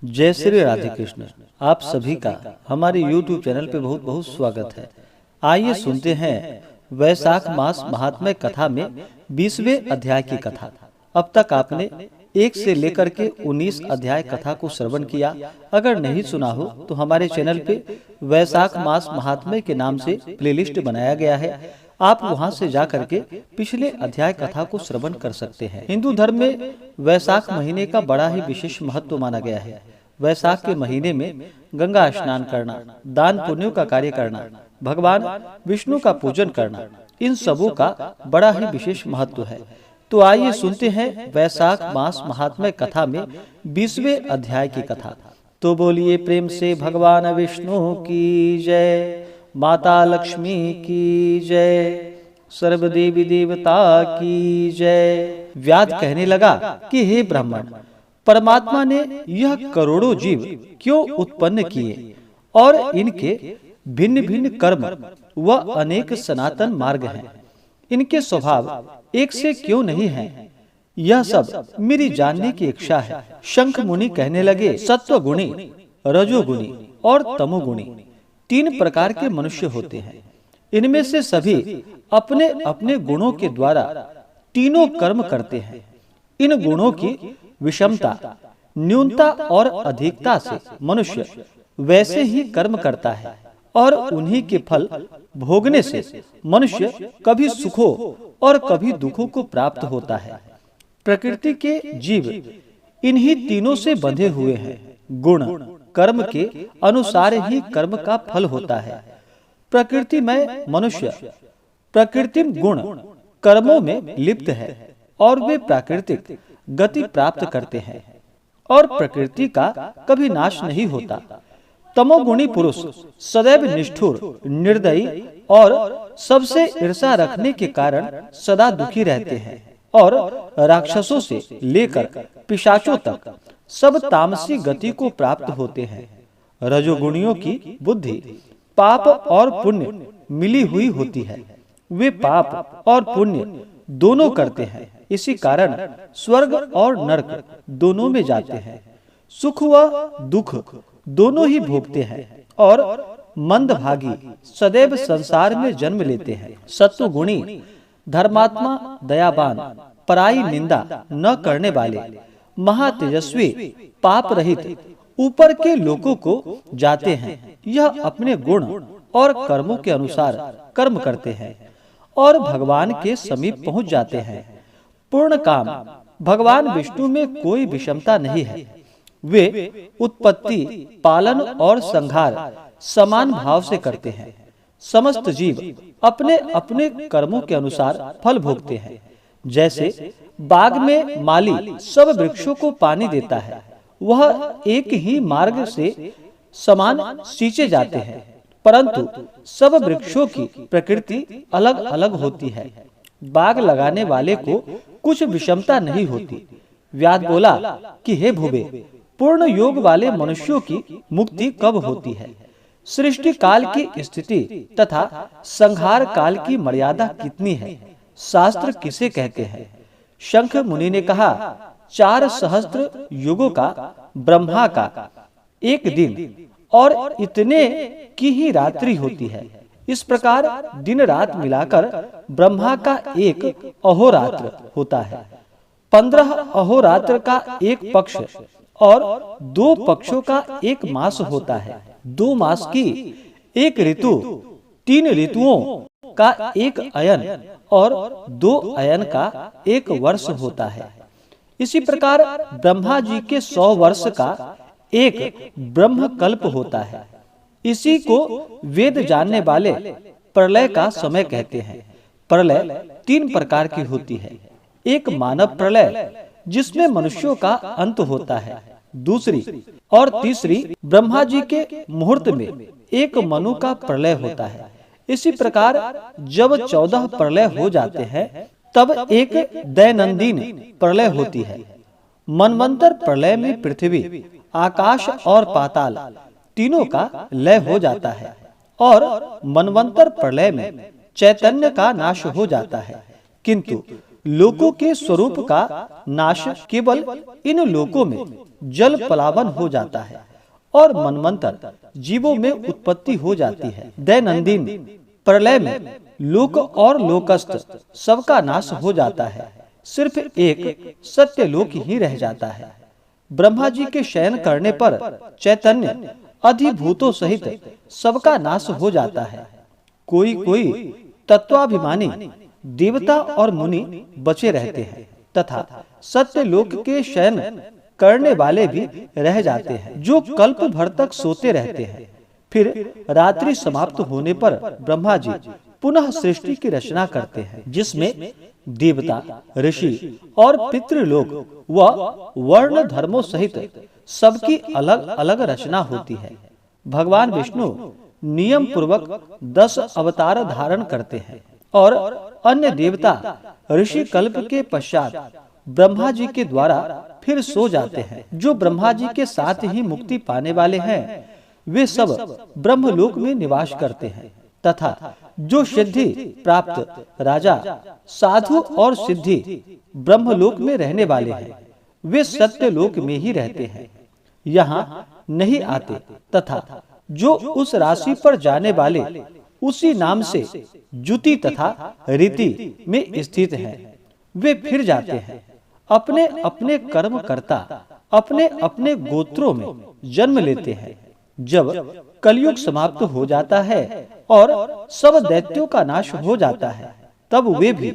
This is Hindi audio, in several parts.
जय श्री राधे कृष्ण। आप सभी का हमारे YouTube चैनल पे बहुत बहुत स्वागत है। आइए सुनते हैं वैशाख मास महात्म्य कथा में 20वें अध्याय की कथा। अब तक आपने 1 से लेकर के 19 अध्याय कथा को श्रवण किया। अगर नहीं सुना हो तो हमारे चैनल पे वैशाख मास महात्म्य के नाम से प्लेलिस्ट बनाया गया है, आप वहां से जा करके पिछले अध्याय कथा को श्रवण कर सकते हैं। हिंदू धर्म में वैशाख महीने का बड़ा ही विशेष महत्व माना गया है। वैशाख के महीने में गंगा स्नान करना, दान पुण्यों का कार्य करना, भगवान विष्णु का पूजन करना, इन सबों का बड़ा ही विशेष महत्व है। तो आइए सुनते हैं वैशाख मास महात्म्य कथा में 20वें अध्याय की कथा। तो बोलिए प्रेम से भगवान विष्णु की जय, माता लक्ष्मी की जय, सर्व देवी देवता की जय। व्याध कहने लगा कि हे ब्राह्मण, परमात्मा ने यह करोड़ों जीव क्यों उत्पन्न किए और इनके भिन्न भिन्न कर्म व अनेक सनातन मार्ग हैं। इनके स्वभाव एक से क्यों नहीं हैं? यह सब मेरी जानने की इच्छा है। शंख मुनि कहने लगे, सत्वगुणी, रजोगुणी और तमोगुणी 3 प्रकार के मनुष्य होते हैं। इनमें से सभी अपने अपने गुणों के द्वारा तीनों कर्म करते हैं। इन गुणों की विषमता, न्यूनता और अधिकता से मनुष्य वैसे ही कर्म करता है और उन्हीं के फल भोगने से मनुष्य कभी सुखों और कभी दुखों को प्राप्त होता है। प्रकृति के जीव इन्हीं तीनों से बंधे हुए हैं। गुण कर्म के अनुसार ही कर्म का फल होता है। प्रकृति में मनुष्य प्रकृतिम गुण कर्मों में लिप्त है और वे प्राकृतिक गति प्राप्त करते हैं और प्रकृति का कभी नाश नहीं होता। तमोगुणी पुरुष सदैव निष्ठुर, निर्दयी और सबसे ईर्ष्या रखने के कारण सदा दुखी रहते हैं और राक्षसों से लेकर पिशाचों तक सब तामसी गति को प्राप्त होते हैं। रजोगुणियों की बुद्धि पाप और पुण्य मिली हुई होती है। वे पाप और पुण्य दोनों करते हैं। इसी कारण स्वर्ग और नरक दोनों में जाते हैं। सुख व दुख दोनों ही भोगते हैं और मंदभागी सदैव संसार में जन्म लेते हैं। सत्वगुणी धर्मात्मा, दयावान, पराई निंदा न करने वाले, महातेजस्वी, पाप रहित ऊपर के लोगों को जाते हैं। यह अपने गुण और कर्मों के अनुसार कर्म करते हैं और भगवान के समीप पहुंच जाते हैं। पूर्ण काम भगवान विष्णु में कोई विषमता नहीं है। वे उत्पत्ति, पालन और संहार समान भाव से करते हैं। समस्त जीव अपने अपने कर्मों के अनुसार फल भोगते हैं। जैसे बाग में माली सब वृक्षों को पानी देता है, वह एक ही मार्ग से समान सींचे जाते हैं, परंतु सब वृक्षों की प्रकृति अलग अलग होती है। बाग लगाने वाले को कुछ विषमता नहीं होती। व्याध बोला कि हे भूबे, पूर्ण योग वाले मनुष्यों की मुक्ति कब होती है? सृष्टि काल की स्थिति तथा संहार काल की मर्यादा कितनी है? शास्त्र किसे कहते हैं? शंख मुनि ने कहा, 4 सहस्त्र युगों का ब्रह्मा का एक दिन और इतने की ही रात्रि होती है। इस प्रकार दिन रात मिलाकर ब्रह्मा का एक अहोरात्र होता है। 15 अहोरात्र का एक पक्ष और 2 पक्षों का एक मास होता है। 2 मास की एक ऋतु, 3 ऋतुओं का एक अयन और 2 अयन का एक वर्ष होता है। इसी प्रकार ब्रह्मा जी के 100 वर्ष का एक ब्रह्म कल्प होता है। इसी को वेद जानने वाले प्रलय का समय कहते हैं। प्रलय 3 प्रकार की होती है। एक मानव प्रलय जिसमें मनुष्यों का अंत होता है। दूसरी और तीसरी ब्रह्मा जी के मुहूर्त में एक मनु का प्रलय होता है। इसी प्रकार जब 14 प्रलय हो जाते हैं तब एक दैनंदिन प्रलय होती है। मनवंतर प्रलय में पृथ्वी, आकाश और पाताल तीनों का लय हो जाता है और मनवंतर प्रलय में चैतन्य का नाश हो जाता है। किंतु लोकों के स्वरूप का नाश केवल इन लोकों में जल प्लावन हो जाता है और मनमंतर जीवों में उत्पत्ति हो जाती है। दैनंदिन प्रलय में लोक और लोकस्थ सबका नाश हो जाता है, सिर्फ एक सत्य लोक ही रह जाता है। ब्रह्मा जी के शयन करने पर चैतन्य अधिभूतों सहित सबका नाश हो जाता है। कोई कोई तत्वाभिमानी देवता और मुनि बचे रहते हैं तथा सत्य लोक के शयन करने वाले भी रह जाते हैं, जो कल्प भर तक सोते रहते हैं। फिर रात्रि समाप्त होने पर ब्रह्मा जी पुनः सृष्टि की रचना करते हैं, जिसमें देवता, ऋषि और पितृलोक व वर्ण धर्मों सहित सबकी अलग अलग रचना होती है। भगवान विष्णु नियम पूर्वक 10 अवतार धारण करते हैं और अन्य देवता ऋषि कल्प के पश्चात ब्रह्मा जी के द्वारा फिर सो जाते हैं। जो ब्रह्मा जी के साथ ही मुक्ति पाने वाले हैं, वे सब ब्रह्मलोक में निवास करते हैं तथा जो सिद्धि प्राप्त राजा, साधु और सिद्धि ब्रह्मलोक में रहने वाले हैं, वे सत्य लोक में ही रहते हैं, यहाँ नहीं आते तथा जो उस राशि पर जाने वाले उसी नाम से जुति तथा रीति में स्थित हैं, वे फिर जाते हैं। अपने अपने कर्म करता अपने अपने गोत्रों में जन्म लेते हैं। जब कलयुग समाप्त हो जाता है और सब दैत्यों का नाश हो जाता है, तब वे भी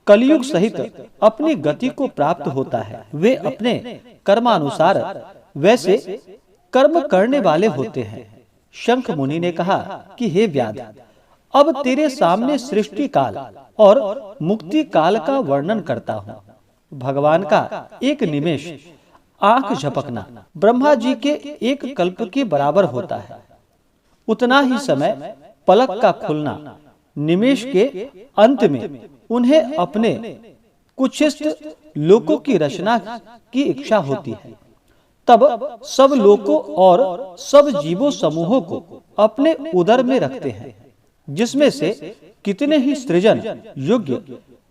कलयुग सहित अपनी गति को प्राप्त होता है। वे अपने कर्मानुसार वैसे कर्म करने वाले होते हैं। शंख मुनि ने कहा कि हे व्याध, अब तेरे सामने सृष्टि काल और मुक्ति काल का वर्णन करता हूँ। भगवान का एक निमेष आंख झपकना ब्रह्मा जी के एक कल्प के बराबर होता है। उतना ही समय पलक का खुलना निमेष के अंत में उन्हें अपने कुछिष्ट लोकों की रचना की इच्छा होती है। तब सब लोकों और सब जीवों समूहों को अपने उदर में रखते हैं, जिसमें से कितने ही सृजन योग्य,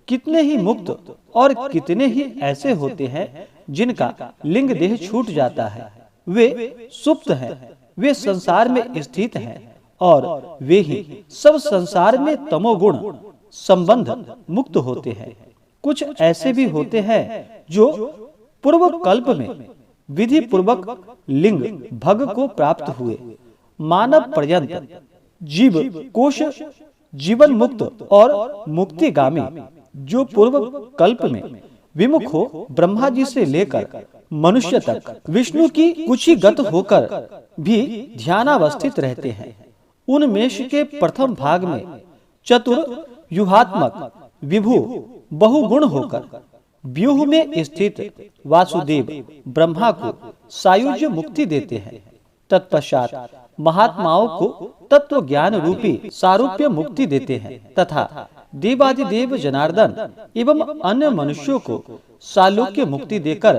कितने ही मुक्त और कितने ही ऐसे होते हैं जिनका लिंग देह छूट जाता है। वे सुप्त हैं, वे संसार में स्थित हैं और वे ही सब संसार में तमोगुण संबंध मुक्त होते हैं। कुछ ऐसे भी होते हैं जो पूर्व कल्प में विधि पूर्वक लिंग भग को प्राप्त हुए, मानव पर्यंत जीव कोश जीवन मुक्त और मुक्तिगामी, जो पूर्व कल्प में विमुख हो ब्रह्मा जी से लेकर मनुष्य तक विष्णु की कुक्षिगत होकर भी ध्यानावस्थित रहते हैं। उनमेष के प्रथम भाग में चतुर व्यूहात्मक विभु बहुगुण होकर व्यूह में स्थित वासुदेव ब्रह्मा को सायुज्य मुक्ति देते हैं। तत्पश्चात महात्माओं को तत्व ज्ञान रूपी सारूप्य मुक्ति देते हैं तथा देवादिदेव जनार्दन एवं अन्य मनुष्यों को सालोक्य मुक्ति देकर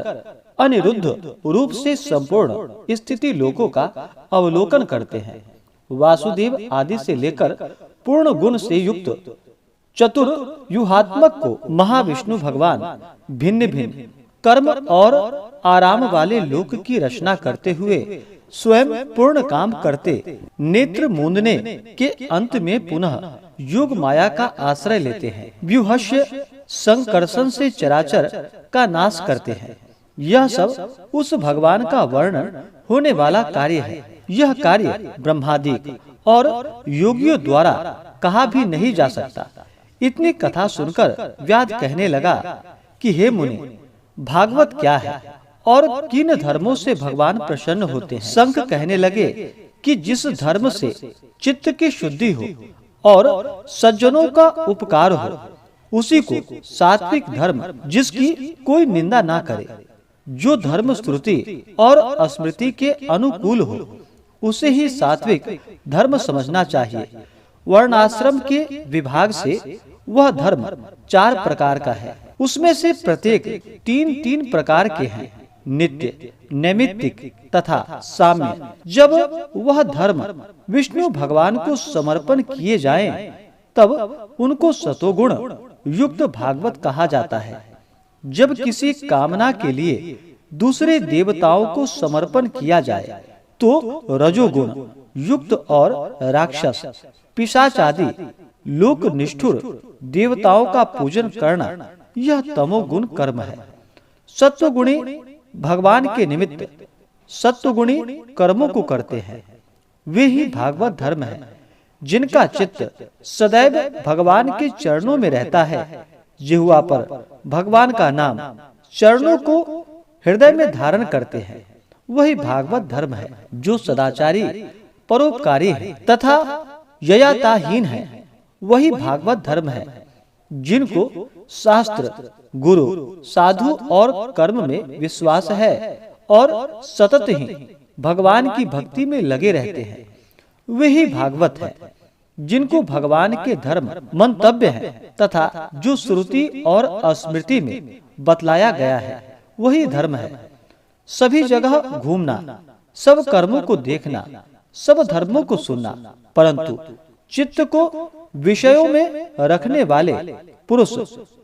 अनिरुद्ध रूप से संपूर्ण स्थिति लोकों का अवलोकन करते हैं। वासुदेव आदि से लेकर पूर्ण गुण से युक्त चतुर व्यूहात्मक को महाविष्णु भगवान भिन्न भिन्न कर्म और आराम वाले लोक की रचना करते हुए स्वयं पूर्ण काम करते नेत्र मूंदने के अंत में पुनः योग माया का आश्रय लेते हैं। व्यूहस्य संकर्षण से चराचर का नाश करते हैं। यह सब उस भगवान का वर्णन होने वाला कार्य है। यह कार्य ब्रह्मादिक और योगियों द्वारा कहा भी नहीं जा सकता। इतनी कथा सुनकर व्याध कहने लगा कि हे मुनि, भागवत क्या है और किन धर्मों से भगवान प्रसन्न होते हैं। शंख कहने लगे कि जिस धर्म से चित्त की शुद्धि हो और सज्जनों का उपकार हो, उसी को सात्विक धर्म, जिसकी कोई निंदा ना करे, जो धर्म श्रुति और स्मृति के अनुकूल हो, उसे ही सात्विक धर्म समझना चाहिए। वर्णाश्रम के विभाग से वह धर्म 4 प्रकार का है। उसमें से प्रत्येक 3-3 प्रकार के हैं, नित्य, नैमित्तिक तथा साम्य। जब वह धर्म विष्णु भगवान को समर्पण किए जाएं, तब उनको सतोगुण युक्त भागवत कहा जाता है। जब किसी कामना के लिए दूसरे देवताओं को समर्पण किया जाए तो रजोगुण युक्त और राक्षस, पिशाच आदि लोक निष्ठुर देवताओं का पूजन करना यह तमोगुण कर्म है। सत्वगुणी भगवान के निमित्त सत्वगुणी कर्मों को करते हैं, वे ही भागवत धर्म है। जिनका चित्त सदैव भगवान के चरणों में रहता है, जिह्वा पर भगवान का नाम, चरणों को हृदय में धारण करते हैं, वही भागवत धर्म है। जो सदाचारी, परोपकारी है तथा ययाताहीन है, वही भागवत धर्म है। जिनको शास्त्र, गुरु, साधु और कर्म में विश्वास है और सतत ही भगवान की भक्ति में लगे रहते हैं, वही भागवत है। जिनको भगवान के धर्म मंतव्य है तथा जो श्रुति और स्मृति में बतलाया गया है, वही धर्म है। सभी जगह घूमना, सब कर्मों को देखना, सब धर्मों को सुनना, परंतु चित्त को विषयों में रखने वाले पुरुष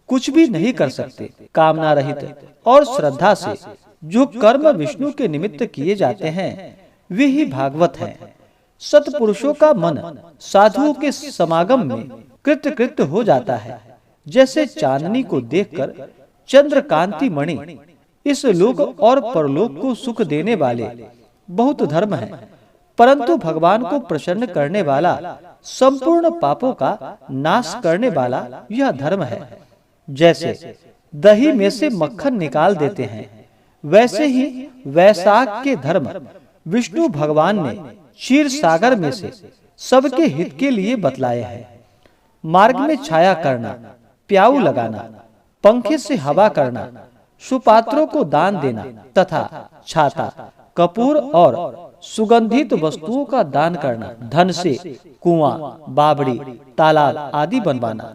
कुछ भी नहीं कर सकते। कामना रहित और श्रद्धा से जो कर्म विष्णु के निमित्त किए जाते हैं, वे ही भागवत हैं। सत्पुरुषों का मन साधुओं के समागम में कृत्य कृत्य हो जाता है। जैसे चांदनी को देखकर चंद्रकांति मणि इस लोक और परलोक को सुख देने वाले बहुत धर्म है, परंतु भगवान को प्रसन्न करने वाला, संपूर्ण पापों का नाश करने वाला यह धर्म है। जैसे दही में से मक्खन निकाल देते हैं, वैसे ही वैशाख के धर्म विष्णु भगवान ने क्षीर सागर में से सबके हित के लिए बतलाए हैं। मार्ग में छाया करना, प्याऊ लगाना, पंखे से हवा करना, सुपात्रों को दान देना तथा छाता, कपूर और सुगंधित वस्तुओं का दान करना, धन से कुआं, बावड़ी, तालाब आदि बनवाना,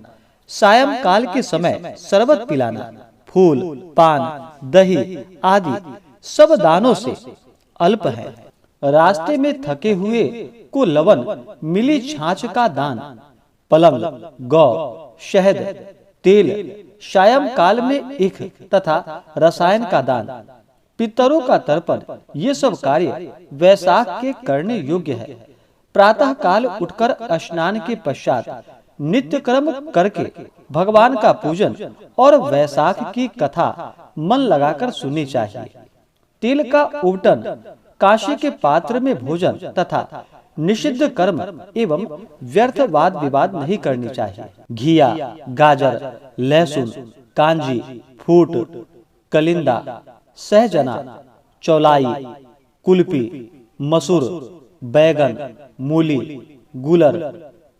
सायंकाल के समय शरबत पिलाना, फूल, पान, दही आदि सब दानों से अल्प है। रास्ते में थके हुए को लवण मिली छाछ का दान, पलंग, गौ, शहद, तेल, सायंकाल में ईख तथा रसायन का दान, पितरों का तर्पण, ये सब कार्य वैशाख के करने योग्य है। प्रातः काल उठकर स्नान के पश्चात नित्य कर्म करके भगवान का पूजन और वैशाख की कथा मन लगाकर सुननी चाहिए। तेल का उबटन, कांसे के पात्र में भोजन तथा निषिद्ध कर्म एवं व्यर्थ वाद विवाद नहीं करनी चाहिए। घिया, गाजर, लहसुन, कांजी, फूट, कलिंदा, सहजना, चौलाई, कुल्फी, मसूर, बैगन, मूली, गुलर,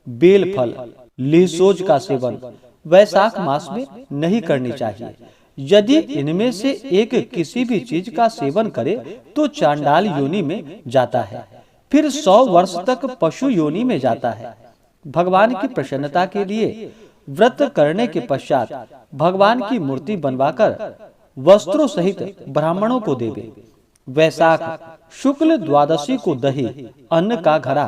बेलफल, लिहसोज का सेवन वैशाख मास में नहीं करनी चाहिए। यदि इनमें से एक किसी भी चीज का सेवन करे तो चांडाल योनि में जाता है, फिर 100 वर्ष तक पशु योनि में जाता है। भगवान की प्रसन्नता के लिए व्रत करने के पश्चात भगवान की मूर्ति बनवाकर वस्त्रों सहित ब्राह्मणों को देवे। वैशाख शुक्ल द्वादशी को दही, अन्न का घड़ा,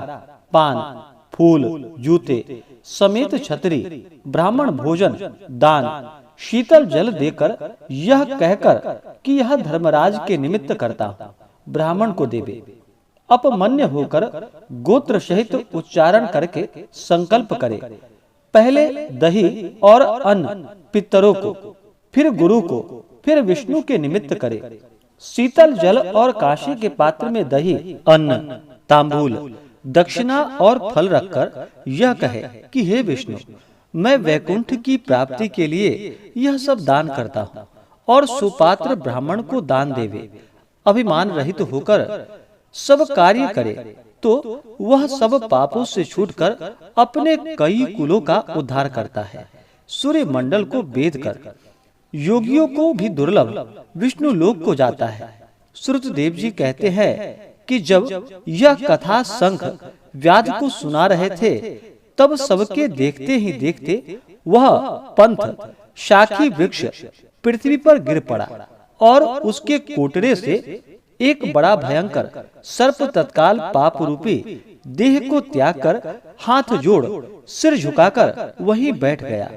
पान, फूल, जूते समेत छतरी, ब्राह्मण भोजन, दान, शीतल जल देकर यह कहकर कि यह धर्मराज के निमित्त करता हूँ, ब्राह्मण को देवे। अपमन्य होकर गोत्र सहित उच्चारण करके संकल्प करे। पहले दही और अन्न पितरों को, फिर गुरु को, फिर विष्णु के निमित्त करे। शीतल जल और कांसे के पात्र में दही, अन्न, तांबूल, दक्षिणा और फल रखकर यह कहे कि हे विष्णु, मैं वैकुंठ की प्राप्ति के लिए यह सब दान करता हूँ, और सुपात्र ब्राह्मण को दान देवे। अभिमान रहित होकर सब कार्य करे तो वह सब पापों से छूटकर अपने कई कुलों का उद्धार करता है। सूर्य मंडल को भेद कर योगियों को भी दुर्लभ विष्णु लोक को जाता है। श्रुतदेव जी कहते हैं कि जब यह कथा शंख व्याध को सुना रहे थे, तब सबके देखते ही देखते वह पंथ शाखी वृक्ष पृथ्वी पर गिर पड़ा और उसके कोटरे से एक बड़ा भयंकर सर्प तत्काल पाप रूपी देह को त्याग कर हाथ जोड़ सिर झुकाकर वहीं बैठ गया।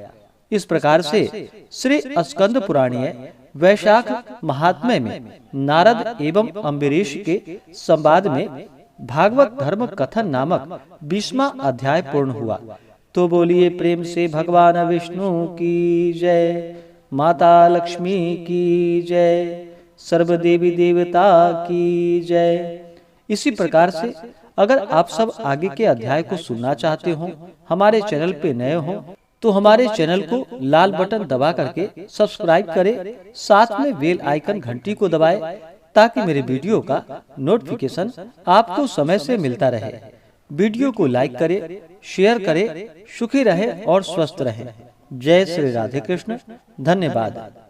इस प्रकार से श्री स्कंद पुराणीय वैशाख महात्म्य में नारद एवं अम्बरीश के संवाद में भागवत धर्म कथन नामक 20वां अध्याय पूर्ण हुआ। तो बोलिए प्रेम से भगवान विष्णु की जय, माता लक्ष्मी की जय, सर्व देवी देवता की जय। इसी प्रकार से अगर आप सब आगे के अध्याय को सुनना चाहते हो, हमारे चैनल पे नए हो, तो हमारे चैनल को लाल बटन दबा करके सब्सक्राइब करें, साथ में बेल आइकन घंटी को दबाएं, ताकि मेरे वीडियो का नोटिफिकेशन आपको समय से मिलता रहे। वीडियो को लाइक करें, शेयर करें, सुखी रहे और स्वस्थ रहे। जय श्री राधे कृष्ण। धन्यवाद।